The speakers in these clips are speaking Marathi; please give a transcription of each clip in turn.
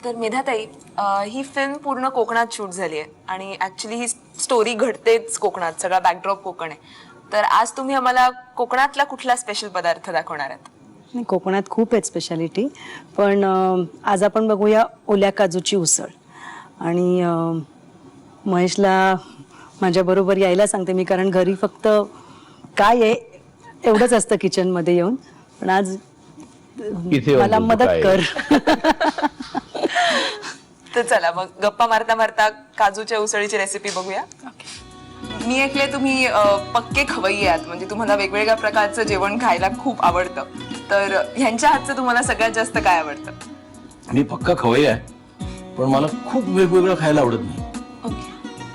तर मेधाताई, ही फिल्म पूर्ण कोकणात शूट झाली आहे आणि ऍक्च्युली ही स्टोरी घडतेच कोकणात, सगळा बॅकड्रॉप कोकण आहे. तर आज तुम्ही आम्हाला कोकणातला कुठला स्पेशल पदार्थ दाखवणार आहात? नाही, कोकणात खूप आहेत स्पेशालिटी, पण आज आपण बघूया ओल्या काजूची उसळ. आणि महेशला माझ्याबरोबर यायला सांगते मी, कारण घरी फक्त काय आहे एवढंच असतं किचनमध्ये येऊन, पण आज मला मदत कर. तर चला मग गप्पा मारता मारता काजूच्या उसळीची रेसिपी बघूया. मी ऐकले तुम्ही पक्के खवय्ये आहात, म्हणजे तुम्हाला वेगवेगळ्या प्रकारचं जेवण खायला खूप आवडतं. तर ह्यांच्या हातचं तुम्हाला सगळ्यात जास्त काय आवडतं? मी पक्का खवय्या आहे, पण मला खूप वेगवेगळं खायला आवडत नाही.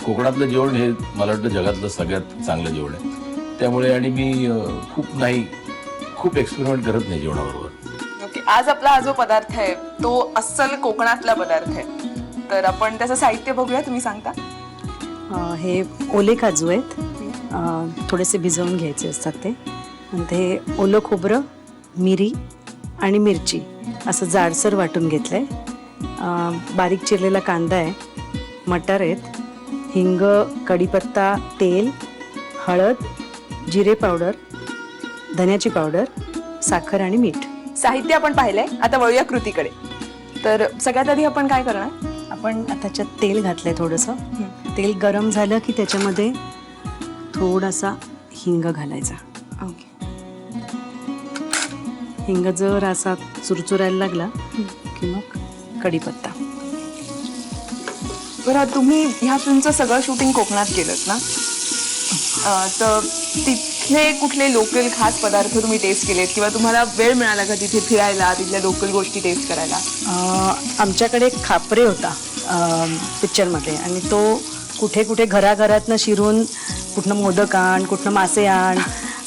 कोकणातलं जेवण हे मला वाटतं जगातलं सगळ्यात चांगलं जेवण आहे. त्यामुळे आणि मी खूप एक्सपेरिमेंट करत नाही जेवणाबरोबर. आज आपला हा जो पदार्थ आहे तो अस्सल कोकणातला पदार्थ आहे. तर आपण त्याचं साहित्य बघूया, तुम्ही सांगता? हे ओले काजू आहेत, थोडेसे भिजवून घ्यायचे असतात ते. आणि ते ओलं खोबरं, मिरी आणि मिरची असं जाडसर वाटून घेतलंय. बारीक चिरलेला कांदा आहे, मटार आहेत, हिंग, कढीपत्ता, तेल, हळद, जिरे पावडर, धन्याची पावडर, साखर आणि मीठ. साहित्य आपण पाहिलंय, आता वळूया कृतीकडे. तर सगळ्यात आधी आपण काय करणार? आपण आता त्याच्यात तेल घातलंय थोडंसं. तेल गरम झालं की त्याच्यामध्ये थोडासा हिंग घालायचा. हिंग जर असा चुरचुरायला लागला की मग कढीपत्ता. बरं, तुम्ही ह्या फिल्मचं सगळं शूटिंग कोकणात केलं ना? तर तिथले कुठले लोकल खास पदार्थ तुम्ही टेस्ट केलेत, किंवा तुम्हाला वेळ मिळाला का तिथे फिरायला, तिथल्या लोकल गोष्टी टेस्ट करायला? आमच्याकडे खापरे होता पिक्चरमध्ये, आणि तो कुठे कुठे घराघरातनं शिरून कुठनं मोदक आण, कुठनं मासे आण,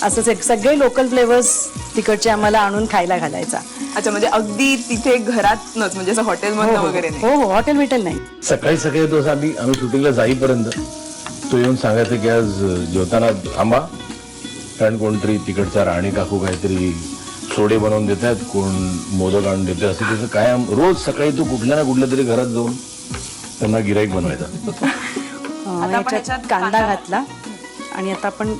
असंच सगळे लोकल फ्लेवर्स तिकडचे आम्हाला आणून खायला घालायचा. अच्छा, म्हणजे अगदी तिथे घरातनच, म्हणजे असं हॉटेलमधनं वगैरे नाही? हो, हॉटेल बिटेल नाही. सकाळी सकाळी तो आम्ही शूटिंगला जाईपर्यंत तो येऊन सांगायचं की आज जेवताना थांबा, कारण कोणतरी तिकडचा राणी काकू काहीतरी सोडे बनवून देत आहेत, कोण मोदक आणून देते, असं त्याचं कायम रोज सकाळी तो कुठल्या ना कुठल्या तरी घरात जाऊन त्यांना गिराईक बनवायचा. याच्यात कांदा घातला आणि आता आपण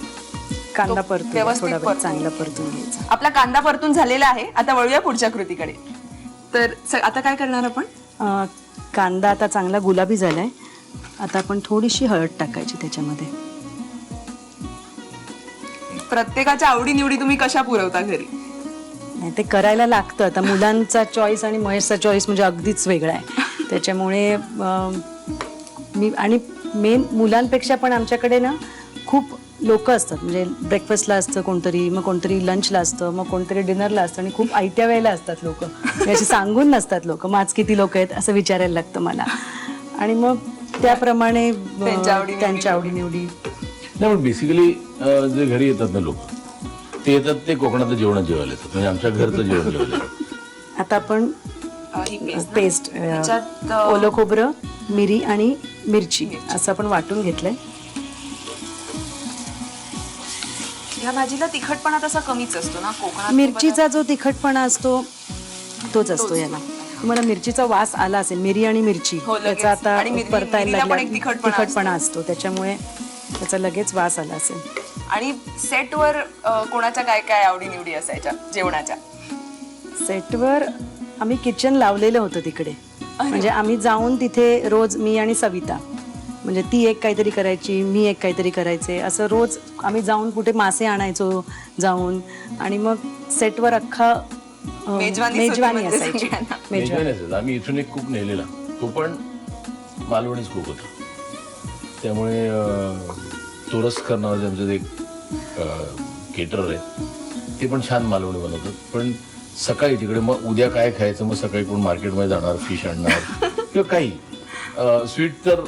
कांदा परतून थोडा वेळ चांगला परतून घ्यायचा. आपला कांदा परतून झालेला आहे. आता वळूया पुढच्या कृतीकडे. तर आता काय करणार आपण? कांदा आता चांगला गुलाबी झालाय. आता आपण थोडीशी हळद टाकायची त्याच्यामध्ये. प्रत्येकाच्या आवडीनिवडी तुम्ही कशा पुरवता घरी? नाही, ते करायला लागतं. आता मुलांचा चॉईस आणि महेशचा चॉईस म्हणजे अगदीच वेगळा आहे. त्याच्यामुळे मी, आणि मेन मुलांपेक्षा पण आमच्याकडे ना खूप लोक असतात. म्हणजे ब्रेकफास्टला असतं कोणतरी, मग कोणतरी लंचला असतं, मग कोणतरी डिनरला असतं, आणि खूप आयत्या वेळेला असतात लोक. अशी सांगून नसतात लोक, माझ किती लोक आहेत असं विचारायला लागतं मला. आणि मग त्याप्रमाणे त्यांच्या आवडीनिवडी. नाही, पण बेसिकली जे घरी येतात ना लोक, ते येतात ते कोकणातलं जेवण जेवायला येतात, म्हणजे आमच्या घरचं जेवण जेवायला येतात. आता आपण पेस्ट, ओलं खोबरं, मिरी आणि मिरची असं आपण वाटून घेतलंय. ह्या भाजीला तिखटपणा तसा कमीच असतो ना कोकणात? मिरचीचा जो तिखटपणा असतो तोच असतो याला. तुम्हाला मिरचीचा वास आला असेल, मिरी आणि मिरची त्याचा आता परतायला लागला तिखटपणा असतो, त्याच्यामुळे त्याचा लगेच वास आला असेल. आणि सेटवर कोणाच्या काय काय आवडीनिवडी असायच्या जेवणाच्या? सेटवर आम्ही किचन लावलेलं होतं तिकडे. म्हणजे आम्ही जाऊन तिथे रोज, मी आणि सविता, म्हणजे ती एक काहीतरी करायची, मी एक काहीतरी करायचे, असं रोज आम्ही जाऊन कुठे मासे आणायचो जाऊन, आणि मग सेटवर अख्खा मेजवानी असायची. आम्ही इथून एक कुक नेलेला, तो पण मालवणीच कुक होता. त्यामुळे तोरसकर नावाचे आमचे एक केटरर आहे, ते पण छान मालवणी बनवतात. पण सकाळी तिकडे मग उद्या काय खायचं, मग सकाळी कोण मार्केटमध्ये जाणार, फिश आणणार किंवा काही स्वीट, तर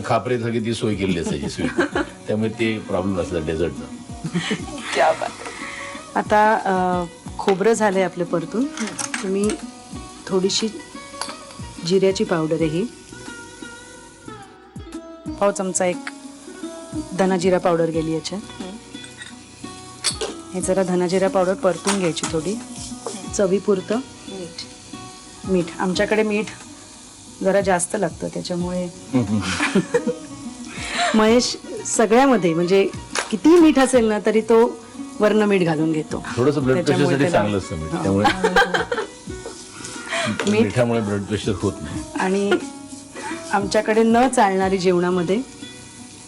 खापरे सगळी ती सोय केलेली असायची स्वीट, त्यामुळे ते प्रॉब्लेम नसला डेझर्टचा. आता खोबरं झालंय आपलं परतून. तुम्ही थोडीशी जिऱ्याची पावडर आहे ही, पाव चमचा एक धना जिरा पावडर गेली याच्यात, हे जरा धनाजिरा पावडर परतून घ्यायची थोडी, चवीपुरतं मीठ. आमच्याकडे मीठ जरा जास्त लागतं त्याच्यामुळे महेश सगळ्यामध्ये म्हणजे कितीही मीठ असेल ना तरी तो वर्ण मीठ घालून घेतो. थोडंसं ब्लड त्याच्यामुळे प्रेशरसाठी त्याला- चांगलं असतं मीठ, त्यामुळे मिठामुळे ब्लड प्रेशर होत नाही. आणि आमच्याकडे न चालणारी जेवणामध्ये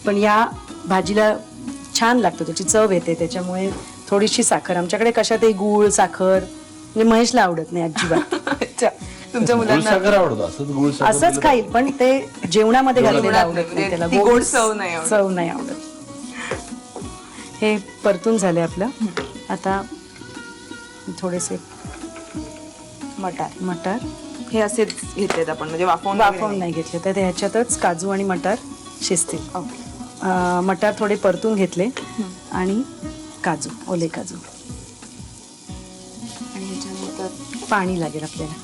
पण या भाजीला छान लागतो, त्याची चव येते, त्याच्यामुळे थोडीशी साखर. आमच्याकडे कशातही गूळ साखर म्हणजे महेशला आवडत नाही अजिबात. अच्छा, तुमच्या गुळ मुलांना साखर आवडतो, असंच गुळ साखर असंच दिलं खाईल पण ते जेवणामध्ये घाललेलं जेवणात आवडत नाही, नाही त्याला. ती गोड चव नाही आवडत. चव नाही आवडत. हे परतून झाले आपलं. आता थोडेसे मटार हे असेच घेतलेत आपण, म्हणजे वाफवून वाफवून नाही घेतले तर ह्याच्यातच काजू आणि मटार शिजतील. ओके. मटार थोडे परतून घेतले आणि काजू, ओले काजू. आणि ह्याच्यानंतर पाणी लागेल आपल्याला.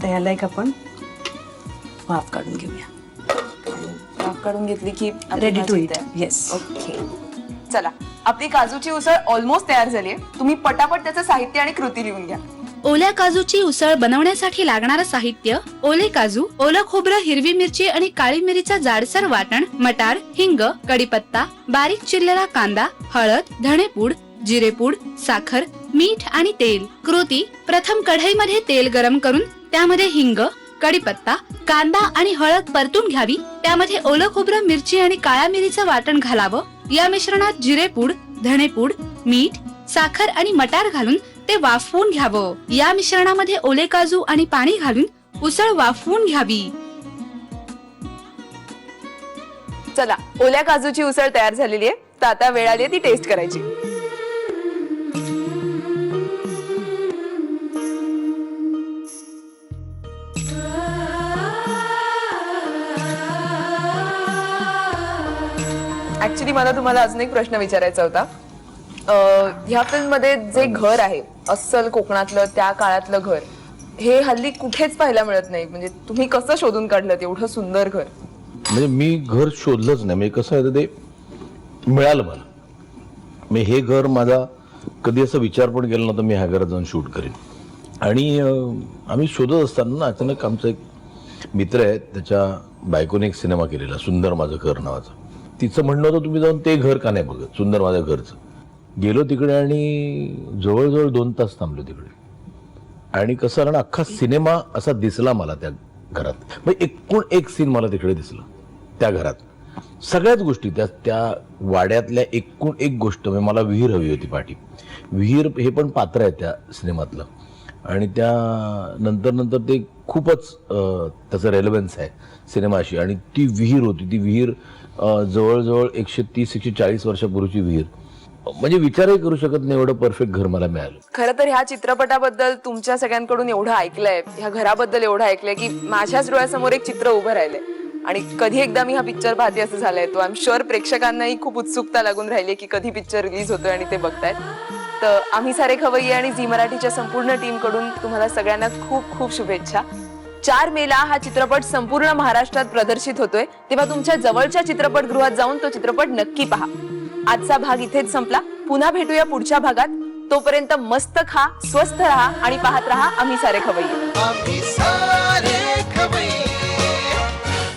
तर ह्याला एक आपण वाफ काढून घेऊया. वाफ काढून घेतली की रेडी टू भाजी इट. तयार. येस. ओके, चला आपली काजूची उसळ ऑलमोस्ट तयार झाली आहे. तुम्ही पटापट त्याचं साहित्य आणि कृती लिहून घ्या. ओल्या काजूची उसळ बनवण्यासाठी लागणारं साहित्य: ओले काजू, ओलं खोबरं, हिरवी मिरची आणि काळी मिरीचा जाडसर वाटण, मटार, हिंग, कढीपत्ता, बारीक चिरलेला कांदा, हळद, धणेपूड, जिरेपूड, साखर, मीठ आणि तेल. कृती: प्रथम कढईमध्ये तेल गरम करून त्यामध्ये हिंग, कढीपत्ता, कांदा आणि हळद परतून घ्यावी. त्यामध्ये ओलं खोबरं, मिरची आणि काळ्या मिरीचं वाटण घालावं. या मिश्रणात जिरेपूड, धणेपूड, मीठ, साखर आणि मटार घालून ते वाफवून घ्यावं. या मिश्रणामध्ये ओले काजू आणि पाणी घालून उसळ वाफवून घ्यावी. चला, ओल्या काजूची उसळ तयार झालेली आहे. तर आता वेळ आली आहे ती टेस्ट करायची. ऍक्च्युली मला तुम्हाला अजून एक प्रश्न विचारायचा होता. ह्या फिल्म मध्ये जे घर आहे अस्सल कोकणातलं त्या काळातलं घर, हे हल्ली कुठेच पाहायला मिळत नाही. म्हणजे तुम्ही कसं शोधून काढलं एवढं सुंदर घर? म्हणजे मी घर शोधलंच नाही, म्हणजे कसं आहे ते मिळालं मला. मी हे घर माझा कधी असं विचार पण केला नव्हता मी ह्या घरात जाऊन शूट करेन. आणि आम्ही शोधत असताना ना अचानक आमचा एक मित्र आहे, त्याच्या बायकोने एक सिनेमा केलेला सुंदर माझं घर नावाचा. तिचं म्हणणं होतं तुम्ही जाऊन ते घर का नाही बघत, सुंदर माझ्या घरचं. गेलो तिकडे आणि जवळजवळ 2 तास थांबलो तिकडे. आणि कसं ना अख्खा सिनेमा असा दिसला मला त्या घरात. म्हणजे एकूण एक सीन मला तिकडे दिसला त्या घरात. सगळ्याच गोष्टी त्या वाड्यातल्या एकूण एक गोष्ट. म्हणजे मला विहीर हवी होती पाठी. विहीर हे पण पात्र आहे त्या सिनेमातलं. आणि त्या नंतर ते खूपच त्याचं रेलेव्हन्स आहे सिनेमाशी. आणि ती विहीर होती, ती विहीर जवळजवळ 130-140 वर्षापूर्वीची विहीर. म्हणजे विचारही करू शकत नाही एवढं परफेक्ट घर मला मिळालं. खरं तर ह्या चित्रपटाबद्दल तुमच्या सगळ्यांकडून एवढं ऐकलंय, ह्या घराबद्दल एवढं ऐकलंय की माझ्याच डोळ्यासमोर एक चित्र उभं राहिलंय. आणि कधी एकदा मी हा पिक्चर पाहते असं झालंय. तो आय एम शुअर प्रेक्षकांनाही खूप उत्सुकता लागून राहिली की कधी पिक्चर रिलीज होतोय आणि ते बघतायत. तर आम्ही सारे खवय्ये आणि झी मराठीच्या संपूर्ण टीम कडून तुम्हाला सगळ्यांना खूप खूप शुभेच्छा. 4 मेला हा चित्रपट संपूर्ण महाराष्ट्रात प्रदर्शित होतोय, तेव्हा तुमच्या जवळच्या चित्रपटगृहात जाऊन तो चित्रपट नक्की पहा. आजचा भाग इथेच संपला. पुन्हा भेटूया पुढच्या भागात. तोपर्यंत मस्त खा, स्वस्थ राहा आणि पाहत राहा आम्ही सारे खवय्ये.